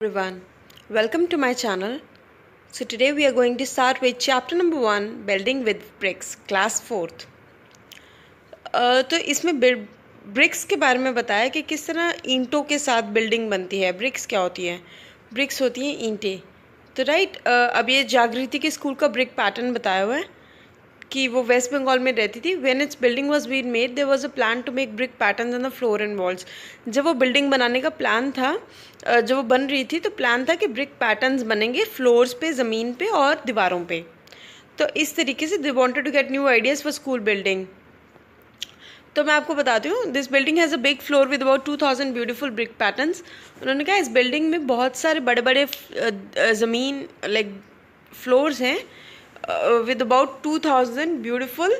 Everyone, welcome to my channel. So today we are going to start with chapter number 1, building with bricks, class 4th. तो इसमें BRICS के बारे में बताया कि किस तरह ईंटों के साथ बिल्डिंग बनती है। ब्रिक्स क्या होती है? ब्रिक्स होती हैं ईंटें। तो राइट, अब ये जागृति के स्कूल का ब्रिक पैटर्न बताया हुआ है कि वो वेस्ट बंगाल में रहती थी। When its building was been made there was a plan to make brick patterns on the floor and walls. जब वो बिल्डिंग बनाने का प्लान था, जब वो बन रही थी तो प्लान था कि ब्रिक पैटर्न्स बनेंगे फ्लोर्स पे, ज़मीन पे और दीवारों पे। तो इस तरीके से they wanted to get new ideas for school building. तो मैं आपको बताती हूँ, this building has a big floor with about 2000 beautiful brick patterns. उन्होंने कहा इस बिल्डिंग में बहुत सारे बड़े बड़े ज़मीन लाइक फ्लोर्स हैं with about 2000 beautiful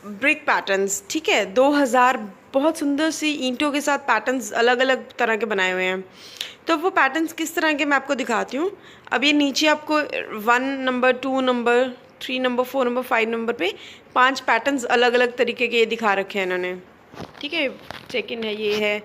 brick patterns. ठीक है, 2000 बहुत सुंदर सी ईंटों के साथ पैटर्न्स अलग अलग तरह के बनाए हुए हैं। तो वो पैटर्न्स किस तरह के मैं आपको दिखाती हूँ। अब ये नीचे आपको 1 number, 2 number, 3 number, 4 number, 5 number पे 5 पैटर्न्स अलग अलग तरीके के दिखा रखे हैं इन्होंने। ठीक है, सेकंड है, ये है।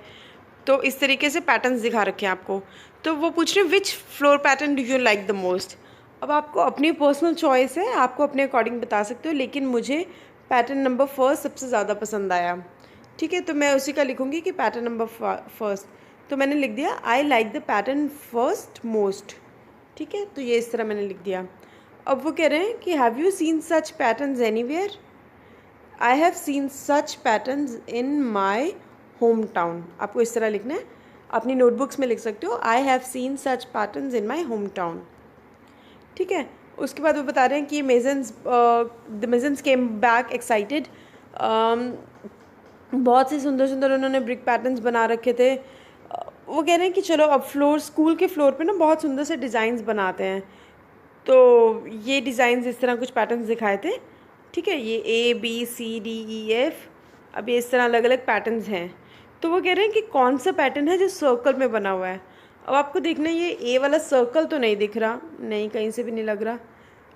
तो इस तरीके से पैटर्न्स दिखा रखे हैं आपको। तो वो पूछ रहे हैं विच floor pattern do you like the most. अब आपको अपनी पर्सनल चॉइस है, आपको अपने अकॉर्डिंग बता सकते हो, लेकिन मुझे पैटर्न नंबर फर्स्ट सबसे ज़्यादा पसंद आया। ठीक है, तो मैं उसी का लिखूँगी कि पैटर्न नंबर फर्स्ट। तो मैंने लिख दिया I like the pattern first most. ठीक है, तो ये इस तरह मैंने लिख दिया। अब वो कह रहे हैं कि have you scene such patterns anywhere. I have scene such patterns in my home town. आपको इस तरह लिखना है, अपनी नोटबुक्स में लिख सकते हो आई have scene such patterns in my home town. ठीक है, उसके बाद वो बता रहे हैं कि द मेजन्स केम बैक एक्साइटेड। बहुत से सुंदर सुंदर उन्होंने ब्रिक पैटर्न्स बना रखे थे। वो कह रहे हैं कि चलो अब स्कूल के फ्लोर पे ना बहुत सुंदर से डिज़ाइंस बनाते हैं। तो ये डिज़ाइंस इस तरह कुछ पैटर्न्स दिखाए थे। ठीक है, ये ABCDEF, अब ये इस तरह अलग अलग पैटर्न्स हैं। तो वो कह रहे हैं कि कौन सा पैटर्न है जो सर्कल में बना हुआ है। अब आपको देखना है, ये A वाला सर्कल तो नहीं दिख रहा, नहीं कहीं से भी नहीं लग रहा।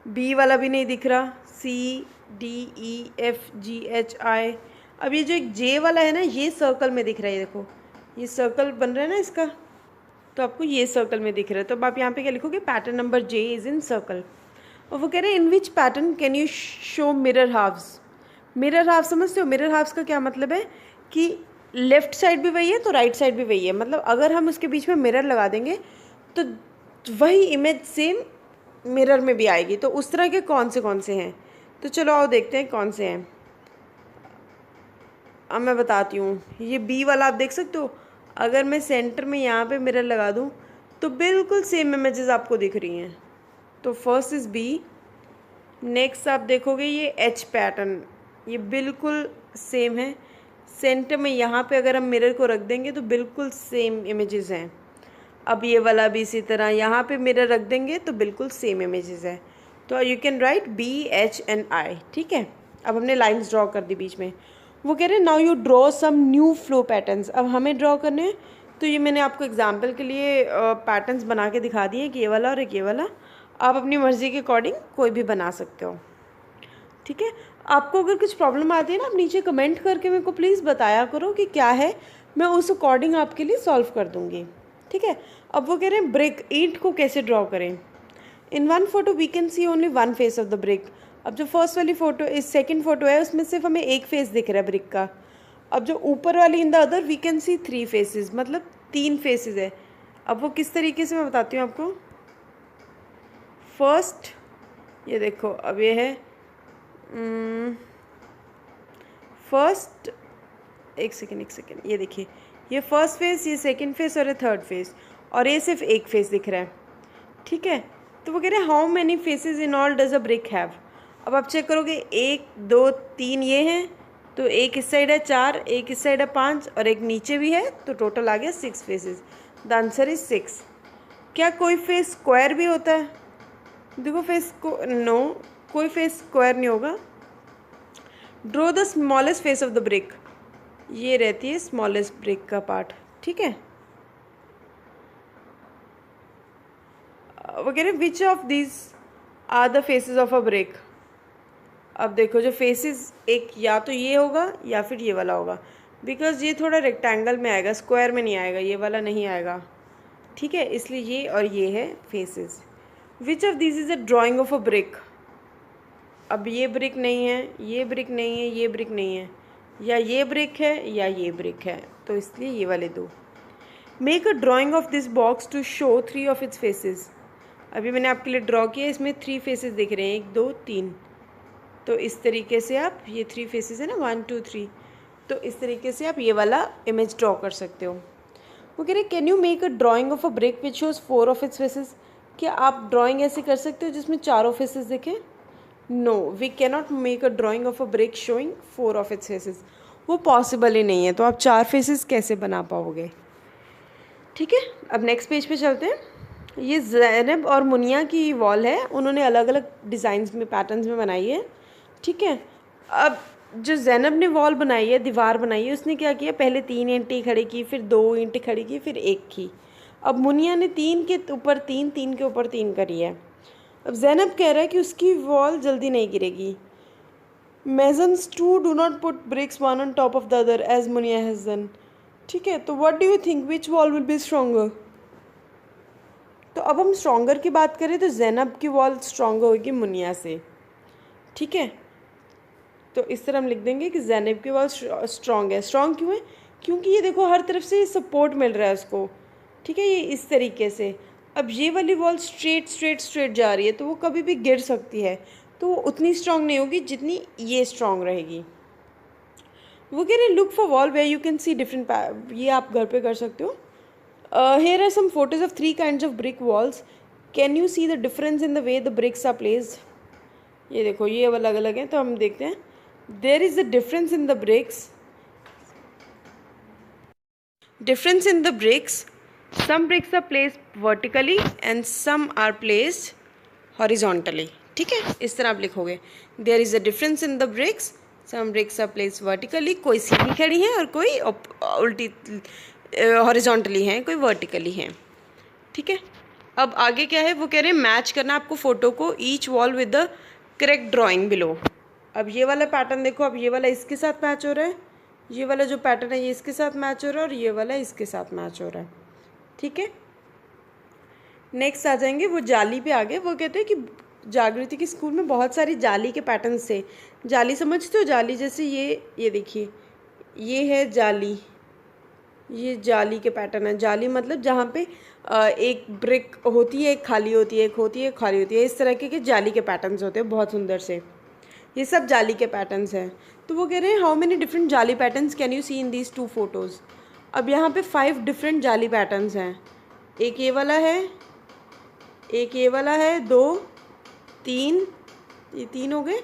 B वाला भी नहीं दिख रहा, CDEFGHI। अब ये जो एक J वाला है ना, ये सर्कल में दिख रहा है। देखो ये सर्कल बन रहा है ना इसका, तो आपको ये सर्कल में दिख रहा है। तो अब आप यहाँ पे क्या लिखोगे, pattern number J is in circle. और वो कह रहे हैं in which pattern can you show mirror halves. Mirror half समझते हो? मिरर हाफ्स का क्या मतलब है कि लेफ्ट साइड भी वही है तो राइट साइड भी वही है। मतलब अगर हम उसके बीच में मिरर लगा देंगे तो वही इमेज सेम मिरर में भी आएगी। तो उस तरह के कौन से हैं, तो चलो आओ देखते हैं कौन से हैं। अब मैं बताती हूँ, ये B वाला आप देख सकते हो। अगर मैं सेंटर में यहाँ पे मिरर लगा दूँ तो बिल्कुल सेम इमेजेस आपको दिख रही हैं। तो फर्स्ट इज़ B। नेक्स्ट आप देखोगे ये H पैटर्न, ये बिल्कुल सेम है। सेंटर में यहाँ पे अगर हम मिरर को रख देंगे तो बिल्कुल सेम इमेजेस हैं। अब ये वाला भी इसी तरह, यहाँ पे मिरर रख देंगे तो बिल्कुल सेम इमेजेस है। तो यू कैन राइट BHNI। ठीक है, अब हमने लाइंस ड्रॉ कर दी बीच में। वो कह रहे हैं now you draw some new flow patterns. अब हमें ड्रॉ करने हैं, तो ये मैंने आपको एग्जाम्पल के लिए पैटर्न्स बना के दिखा दिए, कि ये वाला और एक ये वाला। आप अपनी मर्ज़ी के अकॉर्डिंग कोई भी बना सकते हो। ठीक है, आपको अगर कुछ प्रॉब्लम आती है ना, आप नीचे कमेंट करके मेरे को प्लीज़ बताया करो कि क्या है, मैं उस अकॉर्डिंग आपके लिए सॉल्व कर दूँगी। ठीक है, अब वो कह रहे हैं ब्रिक, ईंट को कैसे ड्रॉ करें। In one photo we can see only one face of the brick. अब जो फर्स्ट वाली फ़ोटो, इस सेकंड फ़ोटो है, उसमें सिर्फ हमें एक फेस दिख रहा है ब्रिक का। अब जो ऊपर वाली in the other we can see 3 faces, मतलब 3 फेसेस है। अब वो किस तरीके से मैं बताती हूँ आपको। फर्स्ट ये देखो, अब ये है फर्स्ट, एक सेकेंड, ये देखिए, ये फर्स्ट फेस, ये सेकंड फेस और ये थर्ड फेस, और ये सिर्फ एक फेस दिख रहा है। ठीक है, तो वो कह रहे हैं how many faces in all does a brick have. अब आप चेक करोगे, 1 2 3 ये हैं, तो एक इस साइड है 4, एक इस साइड है 5 और एक नीचे भी है, तो टोटल आ गया 6 फेसेस। The answer is 6। क्या कोई फेस स्क्वायर भी होता है? देखो फेस को, नो, कोई फेस स्क्वायर नहीं होगा। Draw the smallest face of the brick, ये रहती है स्मॉलेस्ट ब्रिक का पार्ट। ठीक है, वगैरह which of this are the faces of a brick. अब देखो जो फेसेस, एक या तो ये होगा या फिर ये वाला होगा, बिकॉज ये थोड़ा रेक्टेंगल में आएगा, स्क्वायर में नहीं आएगा, ये वाला नहीं आएगा। ठीक है, इसलिए ये और ये है faces. Which of this is a drawing of a brick. अब ये ब्रिक नहीं है, ये ब्रिक नहीं है, ये ब्रिक नहीं है, या ये ब्रिक है या ये ब्रिक है, तो इसलिए ये वाले दो। Make a drawing of this box to show 3 of its faces. अभी मैंने आपके लिए ड्रॉ किया, इसमें 3 फेसेस दिख रहे हैं, 1 2 3। तो इस तरीके से आप, ये 3 फेसेस है ना, 1 2 3, तो इस तरीके से आप ये वाला इमेज ड्रॉ कर सकते हो। वो कह रहे can you make a drawing of a brick which shows 4 of its faces. क्या आप ड्राइंग ऐसे कर सकते हो जिसमें 4 फेसेस दिखें? No, we cannot make a drawing of a brick showing 4 of its faces. वो पॉसिबल ही नहीं है, तो आप 4 फेसेस कैसे बना पाओगे? ठीक है, अब नेक्स्ट पेज पे चलते हैं। ये ज़ैनब और मुनिया की वॉल है, उन्होंने अलग अलग डिज़ाइंस में, पैटर्न्स में बनाई है। ठीक है, अब जो ज़ैनब ने वॉल बनाई है, दीवार बनाई है, उसने क्या किया, पहले 3 ईंटें खड़ी की, फिर 2 ईंटें खड़ी की, फिर 1 की। अब मुनिया ने 3 के ऊपर 3, 3 के ऊपर 3 करी है। अब ज़ैनब कह रहा है कि उसकी वॉल जल्दी नहीं गिरेगी। Masons to do not put bricks one on top of the other as Munia has done. ठीक है, तो what do you think which wall will be stronger? तो अब हम स्ट्रोंगर की बात करें तो ज़ैनब की वॉल स्ट्रोंगर होगी मुनिया से। ठीक है, तो इस तरह हम लिख देंगे कि ज़ैनब की वॉल स्ट्रॉन्ग है। स्ट्रॉन्ग क्यों है? क्योंकि ये देखो हर तरफ से सपोर्ट मिल रहा है उसको। ठीक है, ये इस तरीके से। अब ये वाली वॉल स्ट्रेट स्ट्रेट स्ट्रेट जा रही है, तो वो कभी भी गिर सकती है, तो वो उतनी स्ट्रॉन्ग नहीं होगी जितनी ये स्ट्रॉन्ग रहेगी। वो कह रहे look for wall where you can see different, ये आप घर पे कर सकते हो। Here are some photos of 3 kinds of brick walls. Can you see the difference in the way the bricks are placed. ये देखो ये अलग अलग हैं, तो हम देखते हैं। There is a difference in the bricks, difference in the bricks. Some bricks are placed vertically and some are placed horizontally. ठीक है, इस तरह आप लिखोगे। There is a difference in the bricks. Some bricks are placed vertically. कोई सीधी खड़ी है और कोई उल्टी हॉरिजॉन्टली हैं, कोई वर्टिकली हैं। ठीक है, अब आगे क्या है, वो कह रहे हैं मैच करना आपको फ़ोटो को each wall with the correct drawing below. अब ये वाला पैटर्न देखो, अब ये वाला इसके साथ मैच हो रहा है, ये वाला जो पैटर्न है ये इसके साथ मैच हो रहा है, और ये वाला इसके साथ मैच हो रहा है। ठीक है, नेक्स्ट आ जाएंगे वो जाली पे आगे। वो कहते हैं कि जागृति के स्कूल में बहुत सारी जाली के पैटर्न्स थे। जाली समझते हो? जाली जैसे ये देखिए, ये है जाली, ये जाली के पैटर्न है। जाली मतलब जहाँ पे एक ब्रिक होती है, एक खाली होती है, एक होती है, एक खाली होती है, इस तरह के जाली के पैटर्न्स होते हैं बहुत सुंदर से। ये सब जाली के पैटर्न्स हैं। तो वो कह रहे हैं हाउ मेनी डिफरेंट जाली patterns can you see in these 2 photos. अब यहाँ पे 5 डिफरेंट जाली पैटर्न्स हैं। एक ये वाला है, एक ये वाला है, 2 3, ये 3 हो गए,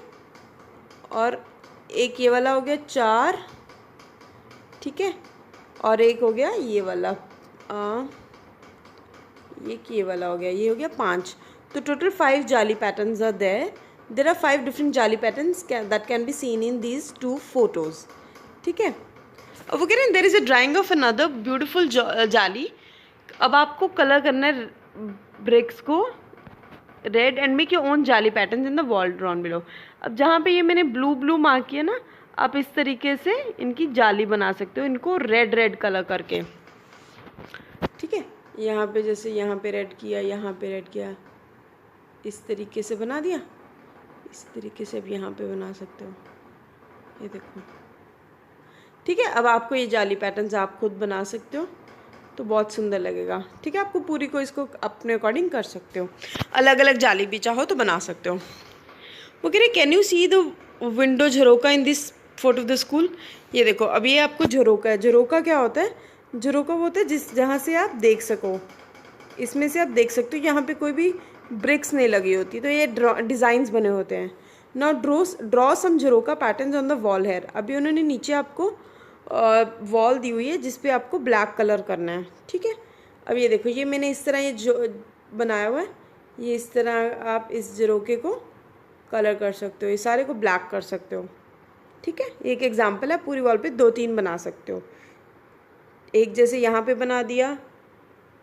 और एक ये वाला हो गया 4। ठीक है, और एक हो गया ये वाला, ये वाला हो गया, ये हो गया 5। तो टोटल 5 जाली patterns are there. There are 5 different जाली patterns that can be seen in these 2 photos. ठीक है, अब वो कह रहे हैं there is a drawing of another beautiful जाली। अब आपको कलर करना है ब्रिक्स को red and make your own jaali patterns in the wall drawn below. अब जहाँ पे ये मैंने ब्लू ब्लू मार्क किया ना, आप इस तरीके से इनकी जाली बना सकते हो, इनको रेड रेड कलर करके। ठीक है, यहाँ पे जैसे यहाँ पे रेड किया, यहाँ पे रेड किया, इस तरीके से बना दिया। इस तरीके से अब यहाँ पे बना सकते हो, ये देखो। ठीक है, अब आपको ये जाली पैटर्न्स आप खुद बना सकते हो, तो बहुत सुंदर लगेगा। ठीक है, आपको पूरी को इसको अपने अकॉर्डिंग कर सकते हो, अलग अलग जाली भी चाहो तो बना सकते हो। वो कह रहे can you see the window jharokha in this photo of the school. ये देखो, अब ये आपको झरोका है। झरोका क्या होता है? झरोका वो होता है जहाँ से आप देख सको, इसमें से आप देख सकते हो। यहाँ पे कोई भी ब्रिक्स नहीं लगी होती, तो ये डिज़ाइंस बने होते हैं। Now draw some jharokha patterns on the wall here. अभी उन्होंने नीचे आपको वॉल दी हुई है जिस पे आपको ब्लैक कलर करना है। ठीक है, अब ये देखो, ये मैंने इस तरह ये जो बनाया हुआ है, ये इस तरह आप इस झरोके को कलर कर सकते हो, ये सारे को ब्लैक कर सकते हो। ठीक है, एक एग्जाम्पल है, पूरी वॉल पे 2-3 बना सकते हो। एक जैसे यहाँ पे बना दिया,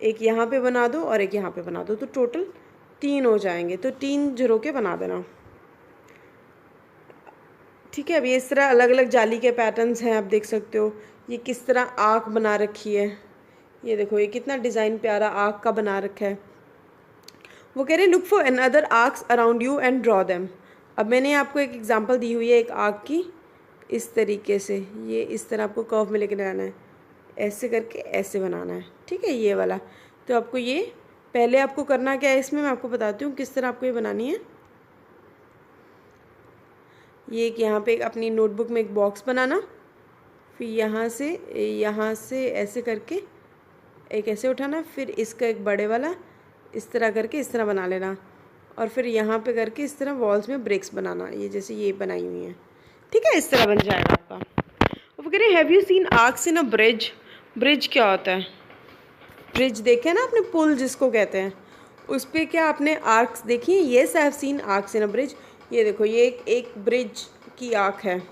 एक यहाँ पे बना दो, और एक यहाँ पे बना दो, तो टोटल 3 हो जाएंगे। तो 3 झरोके बना देना। ठीक है, अब ये इस तरह अलग अलग जाली के पैटर्न्स हैं, आप देख सकते हो। ये किस तरह आँख बना रखी है, ये देखो ये कितना डिज़ाइन प्यारा आर्क का बना रखा है। वो कह रहे हैं look for another arcs around you and draw them. अब मैंने आपको एक एग्जांपल दी हुई है एक आर्क की, इस तरीके से ये इस तरह आपको कर्व में लेके जाना है, ऐसे करके ऐसे बनाना है, ठीक है ये वाला। तो आपको ये पहले आपको करना क्या है इसमें, मैं आपको बताती हूँ किस तरह आपको ये बनानी है। ये एक यहाँ पे अपनी नोटबुक में एक बॉक्स बनाना, फिर यहाँ से ऐसे करके एक ऐसे उठाना, फिर इसका एक बड़े वाला इस तरह करके इस तरह बना लेना, और फिर यहाँ पे करके इस तरह वॉल्स में ब्रिक्स बनाना, ये जैसे ये बनाई हुई हैं, ठीक है, इस तरह बन जाएगा आपका। वो कह रहे have you scene arcs in a bridge. Bridge क्या होता है, ब्रिज देखे ना आपने, पुल जिसको कहते हैं, उस पर क्या आपने आर्क्स देखी है? Yes I have seen arcs in a bridge. ये देखो ये एक ब्रिज की आर्क है।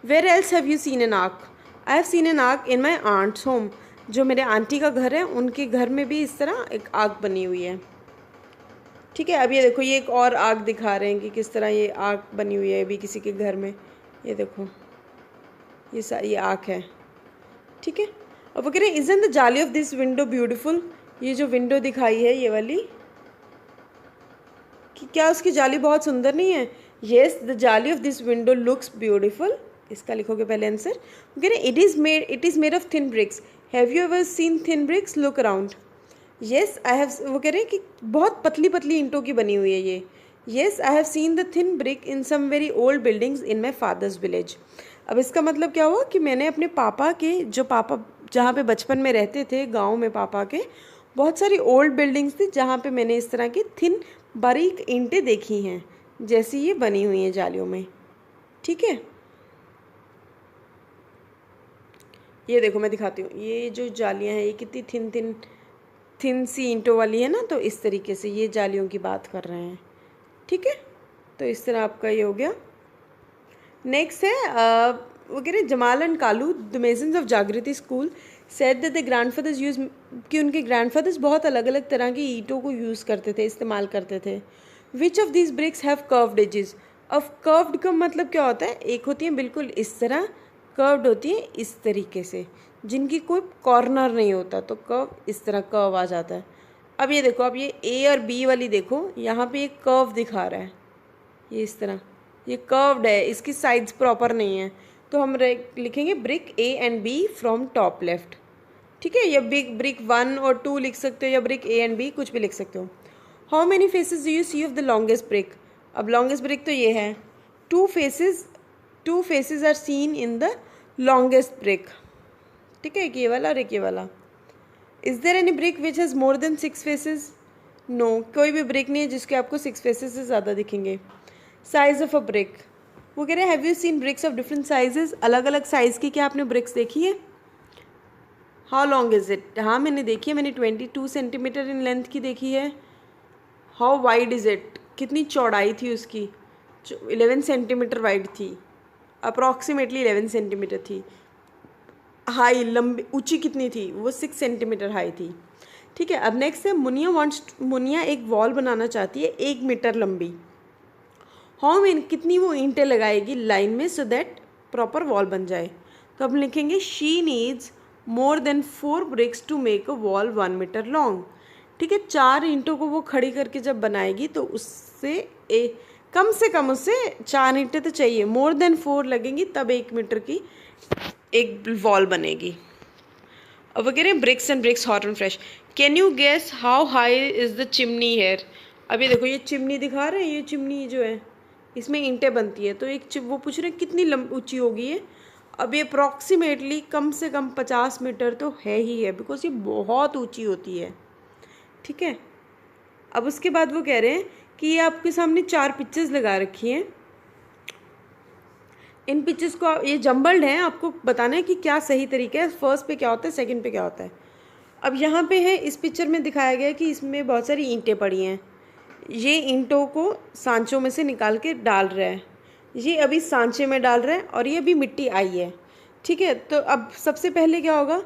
Where else have you seen an arc. I have seen an arc in my aunt's home. जो मेरे आंटी का घर है उनके घर में भी इस तरह एक आर्क बनी हुई है, ठीक है। अब ये देखो ये एक और आर्क दिखा रहे हैं कि किस तरह ये आर्क बनी हुई है अभी किसी के घर में, ये देखो ये आर्क है, ठीक है। अब वो कह रहे हैं इज़न्ट द जाली ऑफ दिस विंडो ब्यूटीफुल। ये जो विंडो दिखाई है ये वाली, कि क्या उसकी जाली बहुत सुंदर नहीं है? येस द जाली of this window looks beautiful. इसका लिखोगे पहले आंसर। वो कह रहे हैं it is made of thin bricks. Have you ever seen thin bricks, look around. Yes I have, वो कह रहे हैं कि बहुत पतली पतली ईंटों की बनी हुई है ये। Yes I have seen the thin brick in some very old buildings in my father's village. अब इसका मतलब क्या हुआ कि मैंने अपने पापा के, जो पापा जहाँ पे बचपन में रहते थे गांव में, पापा के बहुत सारी ओल्ड बिल्डिंग्स थी जहाँ पे मैंने इस तरह की थिन बारीक ईंटें देखी हैं, जैसी ये बनी हुई हैं जालियों में, ठीक है। ये देखो मैं दिखाती हूँ, ये जो जालियाँ हैं ये कितनी थिन सी ईंटों वाली है ना, तो इस तरीके से ये जालियों की बात कर रहे हैं, ठीक है। तो इस तरह आपका ये हो गया। नेक्स्ट है वो कह रहे Jamal and Kalu the masons of Jagriti school said that the grandfathers use, कि उनके ग्रैंडफादर्स बहुत अलग अलग तरह की ईंटों को यूज़ करते थे, इस्तेमाल करते थे। Which of this bricks have curved edges. अब कर्व्ड का मतलब क्या होता है, एक होती है बिल्कुल इस तरह, कर्व्ड होती है इस तरीके से, जिनकी कोई कॉर्नर नहीं होता, तो कर्व इस तरह कर्व आ जाता है। अब ये देखो, अब ये ए और बी वाली देखो, यहाँ पे एक कर्व दिखा रहा है, ये इस तरह ये कर्व्ड है, इसकी साइड्स प्रॉपर नहीं है, तो हम लिखेंगे brick A and B from top left, ठीक है। या ब्रिक 1 और 2 लिख सकते हो, या ब्रिक ए एंड बी कुछ भी लिख सकते हो। How many faces do you see of the longest brick. अब लॉन्गेस्ट ब्रिक तो ये है, two faces are seen in the longest brick, ठीक है, एक ये वाला और एक ये वाला। Is there any brick which has more than 6 faces. No, कोई भी ब्रिक नहीं है जिसके आपको 6 फेसेस से ज़्यादा दिखेंगे। साइज ऑफ अ ब्रिक, वो कह रहे हैं have you scene bricks of different sizes. अलग अलग साइज़ की क्या आपने ब्रिक्स देखी है। हाउ लॉन्ग इज़ इट, हाँ मैंने देखी है, मैंने 22 सेंटीमीटर इन लेंथ की देखी है। हाउ वाइड इज़ इट, कितनी चौड़ाई थी उसकी, 11 सेंटीमीटर वाइड थी, अप्रॉक्सीमेटली 11 सेंटीमीटर थी। हाई, लंबी ऊंची कितनी थी, वो 6 सेंटीमीटर हाई थी, ठीक है। अब नेक्स्ट है मुनिया एक वॉल बनाना चाहती है 1 मीटर लंबी। हाउ मेनी, कितनी वो ईंटें लगाएगी लाइन में सो दैट प्रॉपर वॉल बन जाए। तो अब लिखेंगे she needs more than 4 bricks to make a wall 1 metre long, ठीक है। 4 ईंटों को वो खड़ी करके जब बनाएगी तो उससे कम से कम उससे 4 ईंटें तो चाहिए, मोर देन 4 लगेंगी तब 1 मीटर की एक वॉल बनेगी। अब वो कह रहे हैं bricks and bricks hot and fresh. Can you guess how high is the chimney here. अब ये देखो ये चिमनी दिखा रहे हैं, ये चिमनी जो है इसमें ईंटें बनती है, तो वो पूछ रहे हैं कितनी ऊंची होगी ये। अब ये अप्रॉक्सीमेटली कम से कम 50 मीटर तो है ही है, बिकॉज ये बहुत ऊंची होती है, ठीक है। अब उसके बाद वो कह रहे हैं कि ये आपके सामने 4 पिक्चर्स लगा रखी हैं, इन पिक्चर्स को ये जम्बल्ड हैं, आपको बताना है कि क्या सही तरीका है, फर्स्ट पे क्या होता है, सेकंड पे क्या होता है। अब यहाँ पे है, इस पिक्चर में दिखाया गया है कि इसमें बहुत सारी ईंटें पड़ी हैं, ये ईंटों को सांचों में से निकाल के डाल रहा है, ये अभी सांचे में डाल रहा है और ये अभी मिट्टी आई है, ठीक है। तो अब सबसे पहले क्या होगा,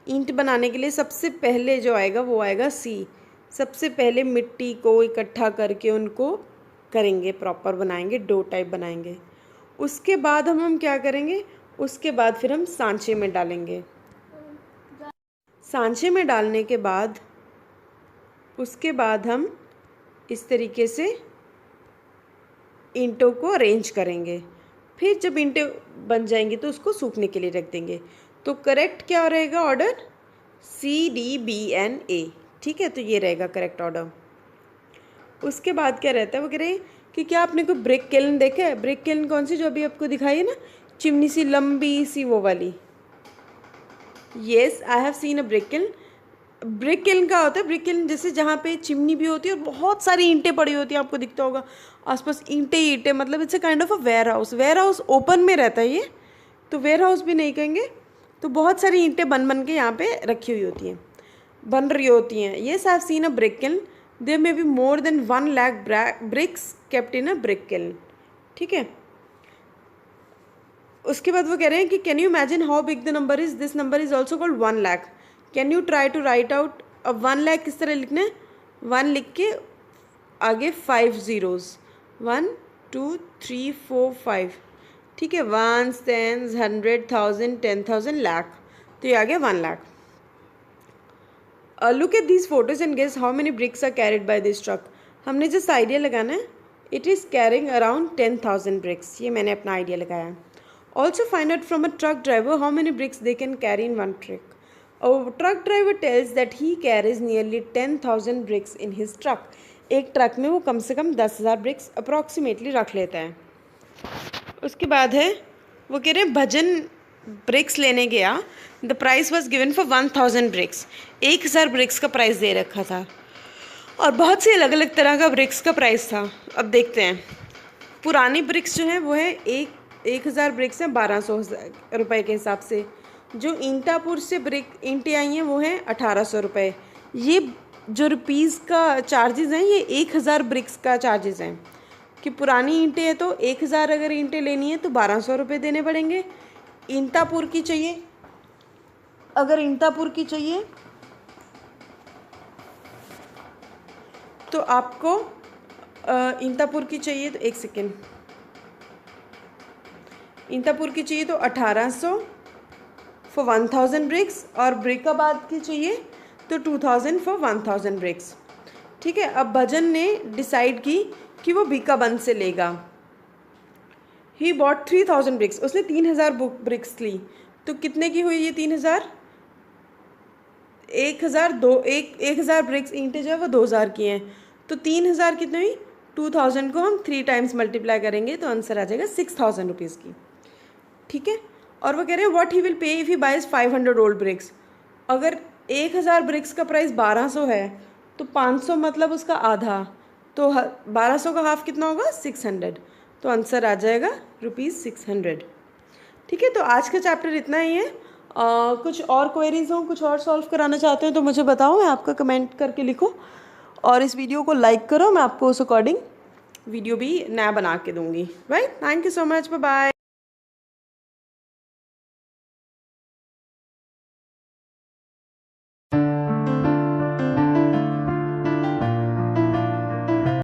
ईंट बनाने के लिए सबसे पहले जो आएगा वो आएगा सी। सबसे पहले मिट्टी को इकट्ठा करके उनको करेंगे, प्रॉपर बनाएंगे, डो टाइप बनाएंगे। उसके बाद हम क्या करेंगे, उसके बाद फिर हम सांचे में डालेंगे, सांचे में डालने के बाद उसके बाद हम इस तरीके से ईंटों को अरेंज करेंगे। फिर जब ईंटें बन जाएंगी तो उसको सूखने के लिए रख देंगे। तो करेक्ट क्या रहेगा ऑर्डर? CDBNA। ठीक है, तो ये रहेगा करेक्ट ऑर्डर। उसके बाद क्या रहता है, वो कह रहे हैं कि क्या आपने कोई ब्रिक किल्न देखा है? ब्रिक किल्न कौन सी, जो अभी आपको दिखाई है ना, चिमनी सी लंबी सी, वो वाली। Yes, I have seen a brick kiln. Brick kiln का होता है, ब्रिक किल्न जैसे जहाँ पे चिमनी भी होती है और बहुत सारी ईंटें पड़ी होती हैं, आपको दिखता होगा आसपास ईंटें ईंटें, मतलब it's a kind of a warehouse. Warehouse open में रहता है ये, तो वेयर हाउस भी नहीं कहेंगे। तो बहुत सारी ईंटें बन बन के यहाँ पे रखी हुई होती हैं, बन रही होती हैं। Yes, I have seen a brick kiln. There may be more than 1 lakh bricks kept in a brick kiln. ठीक है, उसके बाद वो कह रहे हैं कि can you imagine how big the number is, this number is also called 1 lakh. Can you try to write out. अब 1 लाख किस तरह लिखना है? 1 लिख के आगे 5 zeros, 1 2 3 4 5। ठीक है, 1s 10s 100 1000 10,000 लाख, तो ये आ गया 1 lakh. Look at these photos and guess how many bricks are carried by this truck. हमने जिस आइडिया लगाना है, it is carrying around 10,000 bricks. ये मैंने अपना आइडिया लगाया है। Also find out from a truck driver how many bricks they can carry in one truck. A truck driver tells that he carries nearly 10,000 bricks in his truck. एक truck में वो कम से कम 10,000 BRICS approximately रख लेता है। उसके बाद है, वो कह रहे हैं भजन ब्रिक्स लेने गया। The price was given for 1,000 bricks. 1,000 bricks का प्राइस दे रखा था और बहुत सी अलग अलग तरह का ब्रिक्स का प्राइस था। अब देखते हैं, पुरानी ब्रिक्स जो है वो है 1,000 ब्रिक्स हैं 1,200 रुपये के हिसाब से। जो ईंटापुर से ब्रिक ईंटें आई हैं वो हैं 1,800 रुपये। ये जो रुपीज़ का चार्जेस हैं, ये 1,000 ब्रिक्स का चार्जेस हैं। कि पुरानी ईंटें हैं तो 1,000 अगर ईंटें लेनी है तो 1,200 रुपये देने पड़ेंगे। ईंटापुर की चाहिए, अगर ईंटापुर की चाहिए तो आपको ईंटापुर की चाहिए तो एक सेकेंड, ईंटापुर की चाहिए तो 1,800 फॉर 1,000 ब्रिक्स, और ब्रिकाबाद की चाहिए तो 2,000 फॉर 1,000 ब्रिक्स। ठीक है, अब भजन ने डिसाइड की कि वो बीकाबंद से लेगा। ही बॉट 3,000 ब्रिक्स, उसने 3,000 ब्रिक्स ली। तो कितने की हुई ये 3,000? 1,000 ब्रिक्स ईंटें जो है वो 2,000 की हैं। तो 3,000 कितनी हुई? 2,000 को हम 3 टाइम्स मल्टीप्लाई करेंगे तो आंसर आ जाएगा 6,000 रुपीज़ की। ठीक है, और वो कह रहे हैं what he will pay if he buys 500 old bricks. अगर 1,000 ब्रिक्स का प्राइस 1,200 है तो 500 मतलब उसका आधा, तो 1,200 का हाफ कितना होगा? 600। तो आंसर आ जाएगा ₹600। ठीक है, तो आज का चैप्टर इतना ही है। कुछ और क्वेरीज हो, कुछ और सॉल्व कराना चाहते हो तो मुझे बताओ, मैं आपका कमेंट करके लिखो और इस वीडियो को लाइक करो। मैं आपको उस अकॉर्डिंग वीडियो भी नया बना के दूँगी। Right, thank you so much, bye bye.